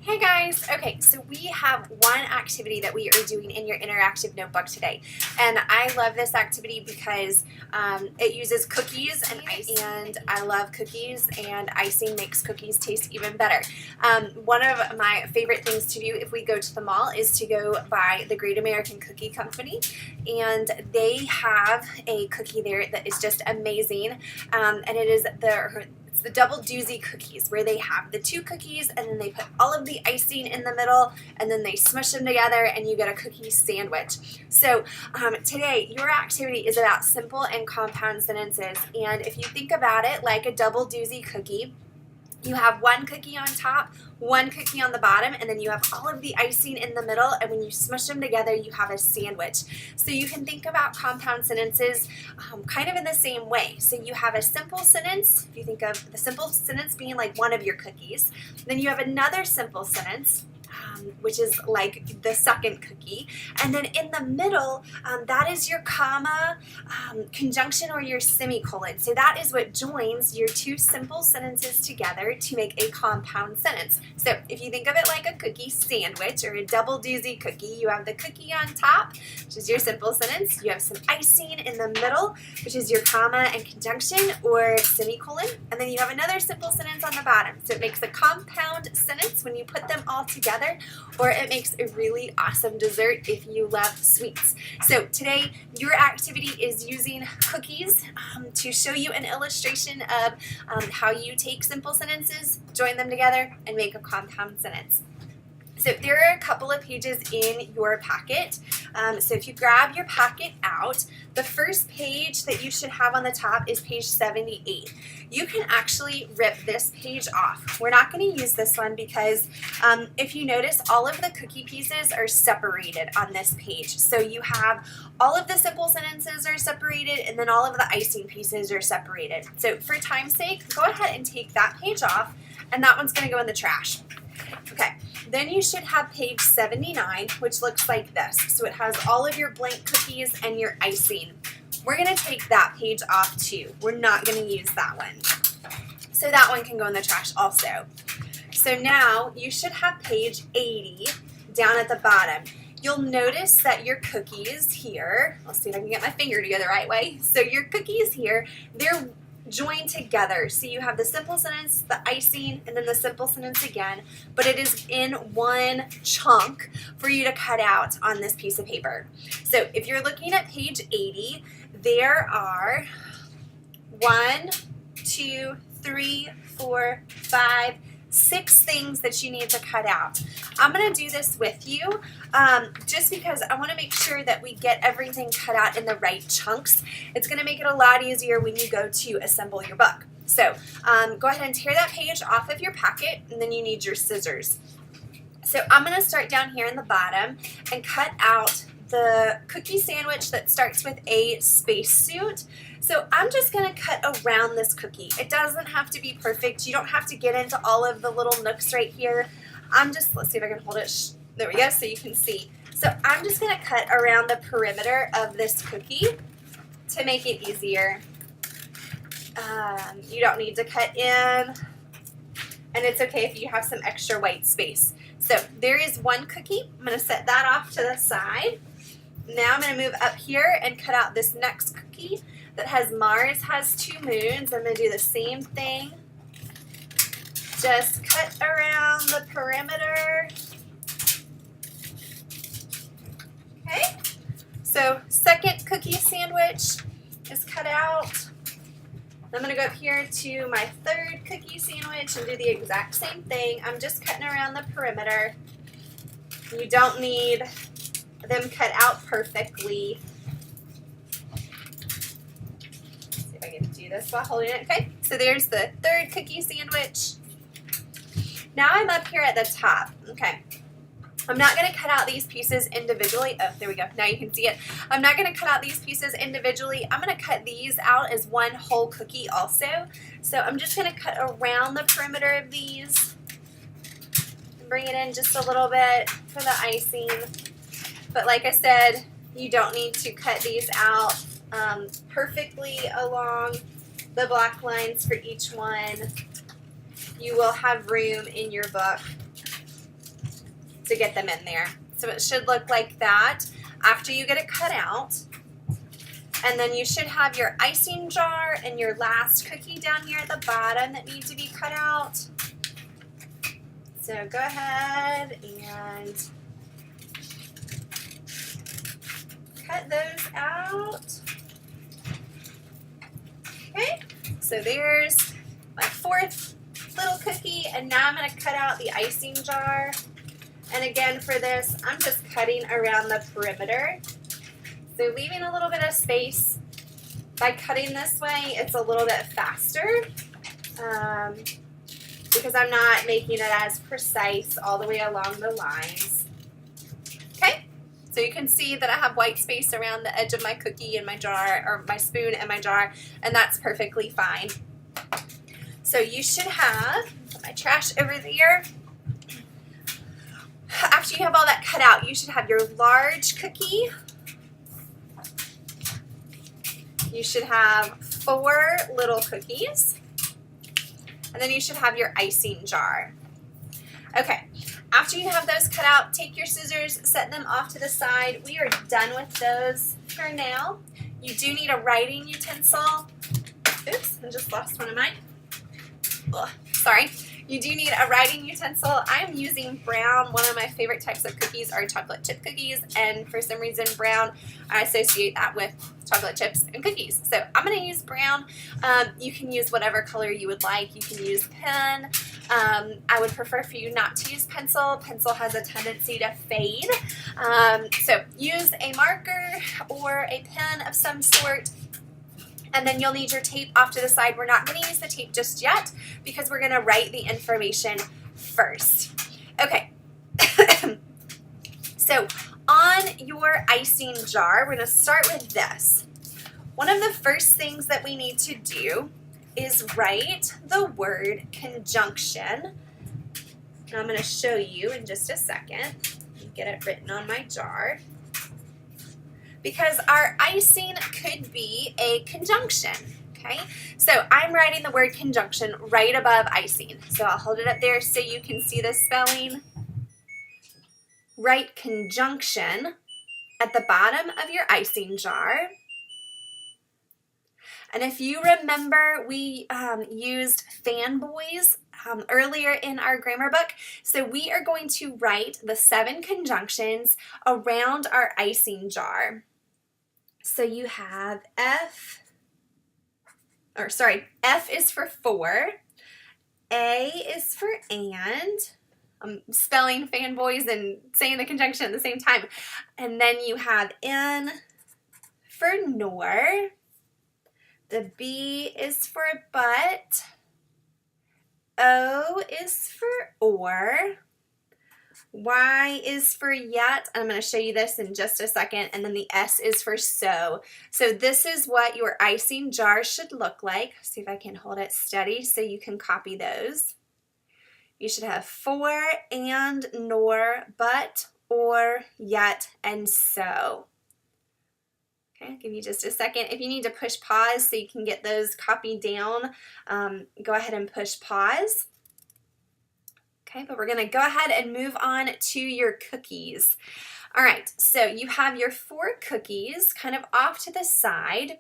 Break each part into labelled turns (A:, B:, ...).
A: Hey guys! Okay, so we have one activity that we are doing in your interactive notebook today. And I love this activity because it uses cookies and icing, and I love cookies, and icing makes cookies taste even better. One of my favorite things to do if we go to the mall is to go by the Great American Cookie Company, and they have a cookie there that is just amazing, and it is the double doozy cookies, where they have the two cookies and then they put all of the icing in the middle and then they smush them together and you get a cookie sandwich. So today your activity is about simple and compound sentences, and if you think about it like a double doozy cookie, you have one cookie on top, one cookie on the bottom, and then you have all of the icing in the middle, and when you smush them together, you have a sandwich. So you can think about compound sentences kind of in the same way. So you have a simple sentence, if you think of the simple sentence being like one of your cookies, then you have another simple sentence, which is like the second cookie, and then in the middle, that is your comma, conjunction, or your semicolon. So that is what joins your two simple sentences together to make a compound sentence. So if you think of it like a cookie sandwich or a double doozy cookie, you have the cookie on top, which is your simple sentence. You have some icing in the middle, which is your comma and conjunction or semicolon, and then you have another simple sentence on the bottom. So it makes a compound sentence when you put them all together, or it makes a really awesome dessert if you love sweets. So today your activity is using cookies to show you an illustration of how you take simple sentences, join them together, and make a compound sentence. So there are a couple of pages in your packet. So if you grab your packet out, the first page that you should have on the top is page 78. You can actually rip this page off. We're not going to use this one because if you notice, all of the cookie pieces are separated on this page. So you have all of the simple sentences are separated, and then all of the icing pieces are separated. So for time's sake, go ahead and take that page off, and that one's going to go in the trash. Okay, then you should have page 79, which looks like this. So it has all of your blank cookies and your icing. We're going to take that page off too. We're not going to use that one. So that one can go in the trash also. So now you should have page 80 down at the bottom. You'll notice that your cookies here, let's see if I can get my finger to go the right way. So your cookies here, they're joined together. So you have the simple sentence, the icing, and then the simple sentence again, but it is in one chunk for you to cut out on this piece of paper. So if you're looking at page 80, there are 1, 2, 3, 4, 5, 6 things that you need to cut out. I'm going to do this with you just because I want to make sure that we get everything cut out in the right chunks. It's going to make it a lot easier when you go to assemble your book. So go ahead and tear that page off of your packet, and then you need your scissors. So I'm going to start down here in the bottom and cut out the cookie sandwich that starts with a spacesuit. So I'm just going to cut around this cookie. It doesn't have to be perfect. You don't have to get into all of the little nooks right here. Let's see if I can hold it. There we go, so you can see. So I'm just going to cut around the perimeter of this cookie to make it easier. You don't need to cut in, and it's okay if you have some extra white space. So there is one cookie. I'm going to set that off to the side. Now I'm going to move up here and cut out this next cookie that has Mars has 2 moons. I'm going to do the same thing. Just cut around the perimeter. Okay, so second cookie sandwich is cut out. I'm going to go up here to my third cookie sandwich and do the exact same thing. I'm just cutting around the perimeter. You don't need them cut out perfectly. Let's see if I can do this while holding it. Okay, so there's the third cookie sandwich. Now I'm up here at the top. Okay, I'm not going to cut out these pieces individually. Oh, there we go. Now you can see it. I'm not going to cut out these pieces individually. I'm going to cut these out as one whole cookie also. So I'm just going to cut around the perimeter of these and bring it in just a little bit for the icing. But like I said, you don't need to cut these out perfectly along the black lines for each one. You will have room in your book to get them in there. So it should look like that after you get it cut out. And then you should have your icing jar and your last cookie down here at the bottom that need to be cut out. So go ahead and cut those out. Okay, so there's my fourth little cookie, and now I'm going to cut out the icing jar. And again, for this, I'm just cutting around the perimeter. So leaving a little bit of space. By cutting this way, it's a little bit faster because I'm not making it as precise all the way along the lines. Okay, so you can see that I have white space around the edge of my cookie and my jar, or my spoon and my jar, and that's perfectly fine. So you should have, put my trash over there. After you have all that cut out, you should have your large cookie. You should have 4 little cookies, and then you should have your icing jar. Okay, after you have those cut out, take your scissors, set them off to the side. We are done with those for now. You do need a writing utensil. Oops, I just lost one of mine. Ugh, sorry. You do need a writing utensil. I'm using brown. One of my favorite types of cookies are chocolate chip cookies, and for some reason brown, I associate that with chocolate chips and cookies. So I'm going to use brown. You can use whatever color you would like. You can use pen. I would prefer for you not to use pencil. Pencil has a tendency to fade. So use a marker or a pen of some sort. And then you'll need your tape off to the side. We're not going to use the tape just yet because we're going to write the information first. Okay. So on your icing jar, we're going to start with this. One of the first things that we need to do is write the word conjunction. And I'm going to show you in just a second. Get it written on my jar. Because our icing could be a conjunction, okay? So I'm writing the word conjunction right above icing. So I'll hold it up there so you can see the spelling. Write conjunction at the bottom of your icing jar. And if you remember, we used fanboys earlier in our grammar book. So we are going to write the 7 conjunctions around our icing jar. So you have F is for for, A is for and. I'm spelling fanboys and saying the conjunction at the same time. And then you have N for nor. The B is for but. O is for or. Y is for yet. I'm going to show you this in just a second. And then the S is for so. So this is what your icing jar should look like. See if I can hold it steady so you can copy those. You should have for, and, nor, but, or, yet, and so. Okay, I'll give you just a second. If you need to push pause so you can get those copied down, go ahead and push pause. Okay, but we're going to go ahead and move on to your cookies. All right, so you have your 4 cookies kind of off to the side.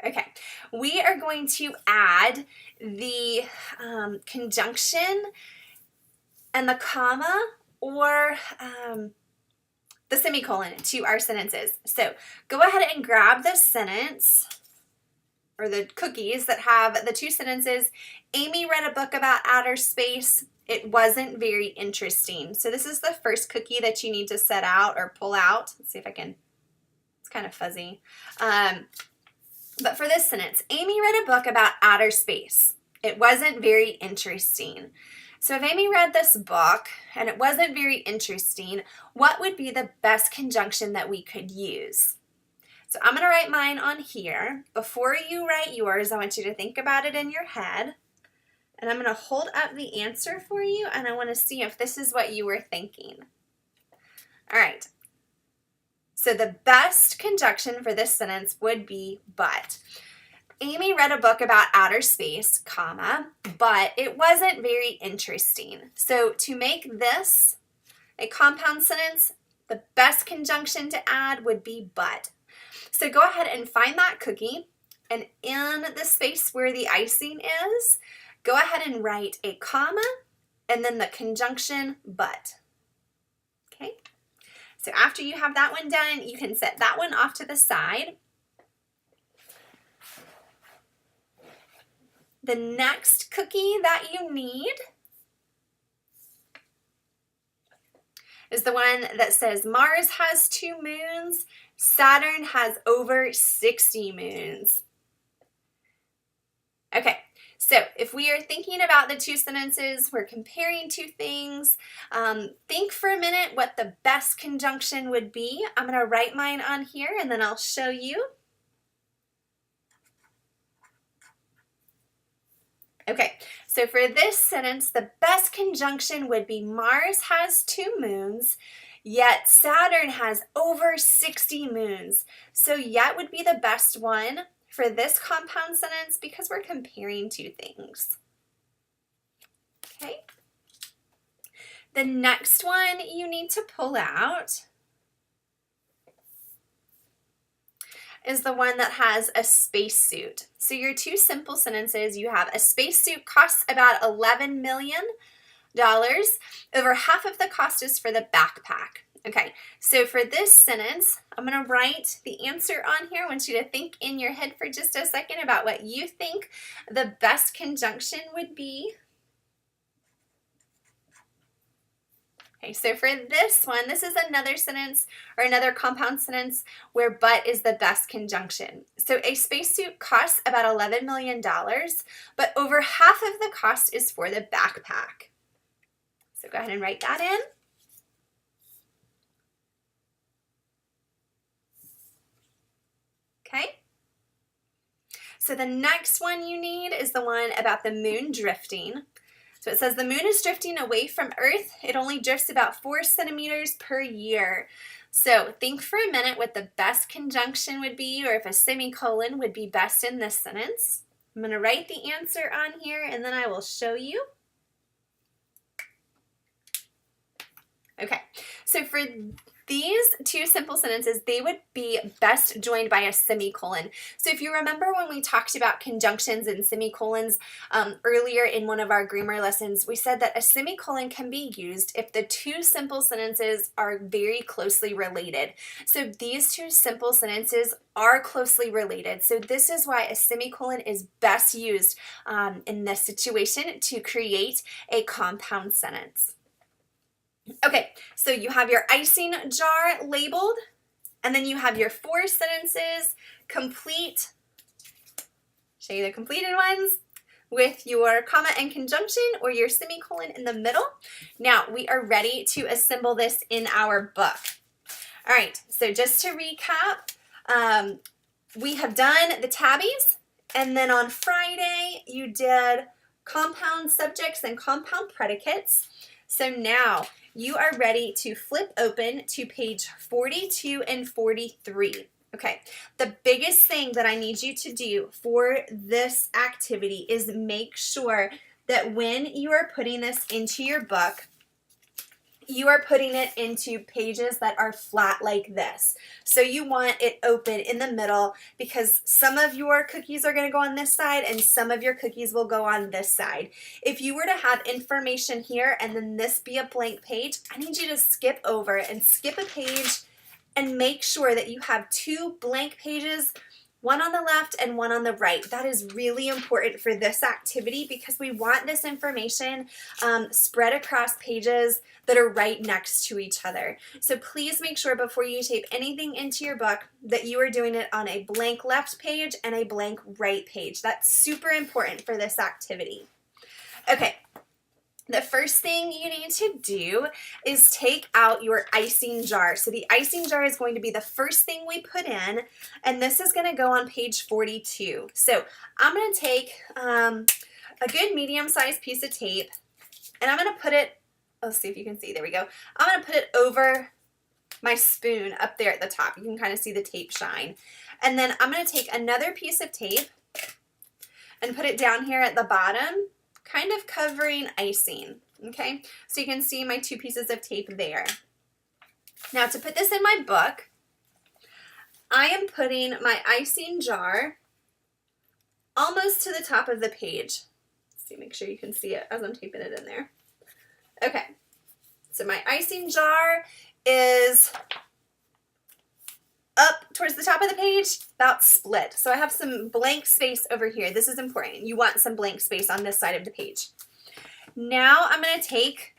A: Okay, we are going to add the conjunction and the comma or the semicolon to our sentences. So go ahead and grab the sentence or the cookies that have the 2 sentences. Amy read a book about outer space. It wasn't very interesting. So this is the first cookie that you need to set out or pull out. Let's see if I can, it's kind of fuzzy. But for this sentence, Amy read a book about outer space. It wasn't very interesting. So if Amy read this book and it wasn't very interesting, what would be the best conjunction that we could use? So I'm going to write mine on here. Before you write yours, I want you to think about it in your head. And I'm going to hold up the answer for you, and I want to see if this is what you were thinking. All right. So the best conjunction for this sentence would be but. Amy read a book about outer space, comma, but it wasn't very interesting. So to make this a compound sentence, the best conjunction to add would be but. So go ahead and find that cookie, and in the space where the icing is, go ahead and write a comma and then the conjunction but. Okay? So after you have that one done, you can set that one off to the side. The next cookie that you need is the one that says Mars has 2 moons, Saturn has over 60 moons. Okay, so if we are thinking about the two sentences, we're comparing two things, think for a minute what the best conjunction would be. I'm going to write mine on here and then I'll show you. Okay, so for this sentence, the best conjunction would be Mars has 2 moons, yet Saturn has over 60 moons. So yet would be the best one for this compound sentence because we're comparing two things. Okay. The next one you need to pull out is the one that has a spacesuit. So your two simple sentences, you have a spacesuit costs about $11 million. Over half of the cost is for the backpack. Okay, so for this sentence, I'm going to write the answer on here. I want you to think in your head for just a second about what you think the best conjunction would be. Okay, so for this one, this is another sentence or another compound sentence where but is the best conjunction. So a spacesuit costs about $11 million, but over half of the cost is for the backpack. So go ahead and write that in. Okay. So the next one you need is the one about the moon drifting. So it says the moon is drifting away from Earth. It only drifts about 4 centimeters per year. So think for a minute what the best conjunction would be, or if a semicolon would be best in this sentence. I'm going to write the answer on here and then I will show you. Okay, so for these two simple sentences, they would be best joined by a semicolon. So if you remember when we talked about conjunctions and semicolons earlier in one of our grammar lessons, we said that a semicolon can be used if the two simple sentences are very closely related. So these two simple sentences are closely related. So this is why a semicolon is best used in this situation to create a compound sentence. Okay, so you have your icing jar labeled, and then you have your 4 sentences complete. Show you the completed ones with your comma and conjunction or your semicolon in the middle. Now we are ready to assemble this in our book. All right, so just to recap, we have done the tabbies, and then on Friday you did compound subjects and compound predicates. So now you are ready to flip open to page 42 and 43. Okay, the biggest thing that I need you to do for this activity is make sure that when you are putting this into your book, you are putting it into pages that are flat like this. So you want it open in the middle because some of your cookies are going to go on this side and some of your cookies will go on this side. If you were to have information here and then this be a blank page, I need you to skip over and skip a page and make sure that you have 2 blank pages, one on the left and one on the right. That is really important for this activity because we want this information spread across pages that are right next to each other. So please make sure before you tape anything into your book that you are doing it on a blank left page and a blank right page. That's super important for this activity. Okay. The first thing you need to do is take out your icing jar. So the icing jar is going to be the first thing we put in, and this is going to go on page 42. So I'm going to take a good medium-sized piece of tape, and I'm going to put it, let's see if you can see, there we go. I'm going to put it over my spoon up there at the top. You can kind of see the tape shine. And then I'm going to take another piece of tape, and put it down here at the bottom, kind of covering icing, okay? So you can see my 2 pieces of tape there. Now to put this in my book, I am putting my icing jar almost to the top of the page. See, make sure you can see it as I'm taping it in there. Okay, so my icing jar is up towards the top of the page, about split. So I have some blank space over here. This is important. You want some blank space on this side of the page. Now I'm going to take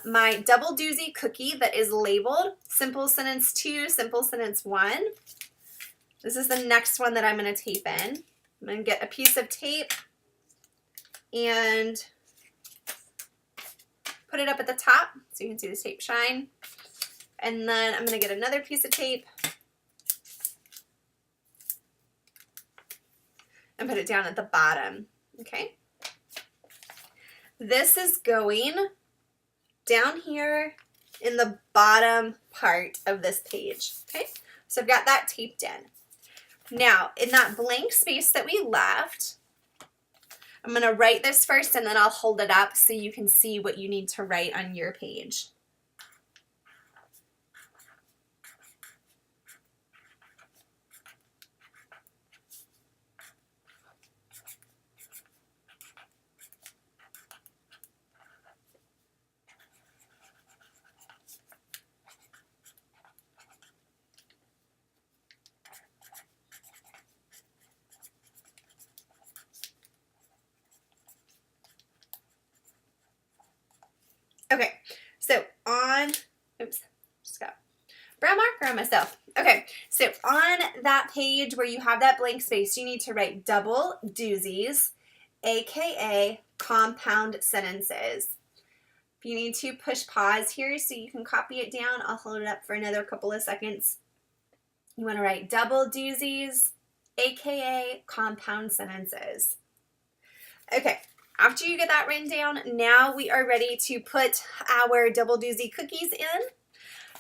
A: my double doozy cookie that is labeled Simple Sentence 2, Simple Sentence 1. This is the next one that I'm going to tape in. I'm going to get a piece of tape and put it up at the top so you can see the tape shine. And then I'm going to get another piece of tape and put it down at the bottom, okay? This is going down here in the bottom part of this page, okay? So I've got that taped in. Now, in that blank space that we left, I'm going to write this first and then I'll hold it up so you can see what you need to write on your page. Okay, so on, oops, just got brown marker on myself. Okay, so on that page where you have that blank space, you need to write double doozies, aka compound sentences. If you need to, push pause here so you can copy it down. I'll hold it up for another couple of seconds. You want to write double doozies, aka compound sentences. Okay. After you get that written down, now we are ready to put our double doozy cookies in.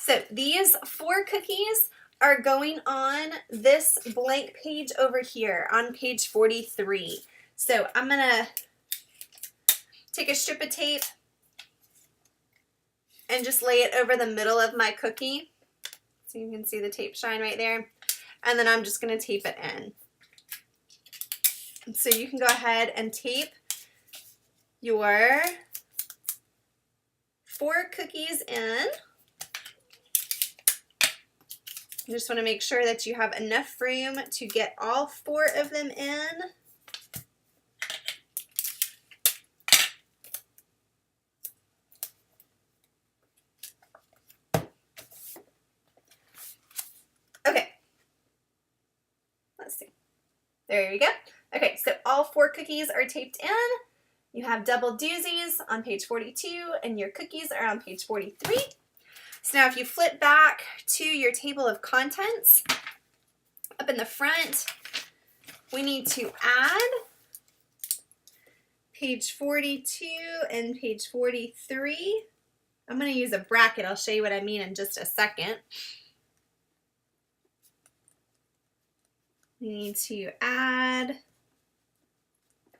A: So these 4 cookies are going on this blank page over here on page 43. So I'm going to take a strip of tape and just lay it over the middle of my cookie. So you can see the tape shine right there. And then I'm just going to tape it in. So you can go ahead and tape your 4 cookies in. You just want to make sure that you have enough room to get all 4 of them in. Okay. Let's see. There you go. Okay, so all 4 cookies are taped in. You have double doozies on page 42 and your cookies are on page 43. So now if you flip back to your table of contents, up in the front, we need to add page 42 and page 43. I'm going to use a bracket. I'll show you what I mean in just a second. We need to add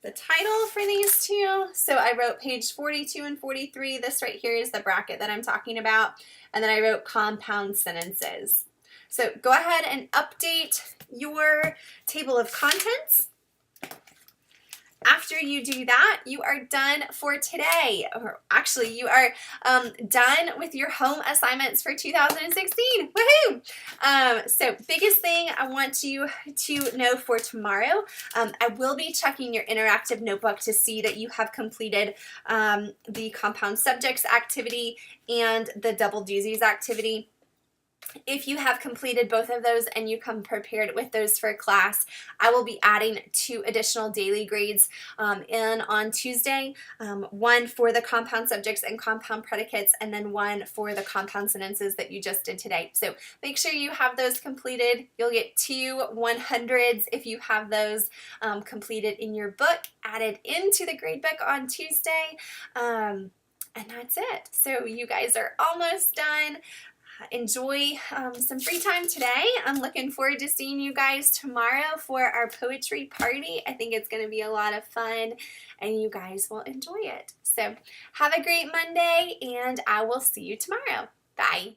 A: the title for these 2. So I wrote page 42 and 43. This right here is the bracket that I'm talking about. And then I wrote compound sentences. So go ahead and update your table of contents. After you do that, you are done for today. Or actually, you are done with your home assignments for 2016. Woohoo! So biggest thing I want you to know for tomorrow, I will be checking your interactive notebook to see that you have completed the compound subjects activity and the double doozies activity. If you have completed both of those and you come prepared with those for class, I will be adding 2 additional daily grades in on Tuesday, 1 for the compound subjects and compound predicates, and then 1 for the compound sentences that you just did today. So make sure you have those completed. You'll get 2 100s if you have those completed in your book, added into the grade book on Tuesday. And that's it. So you guys are almost done. enjoy some free time today. I'm looking forward to seeing you guys tomorrow for our poetry party. I think it's going to be a lot of fun and you guys will enjoy it. So have a great Monday and I will see you tomorrow. Bye.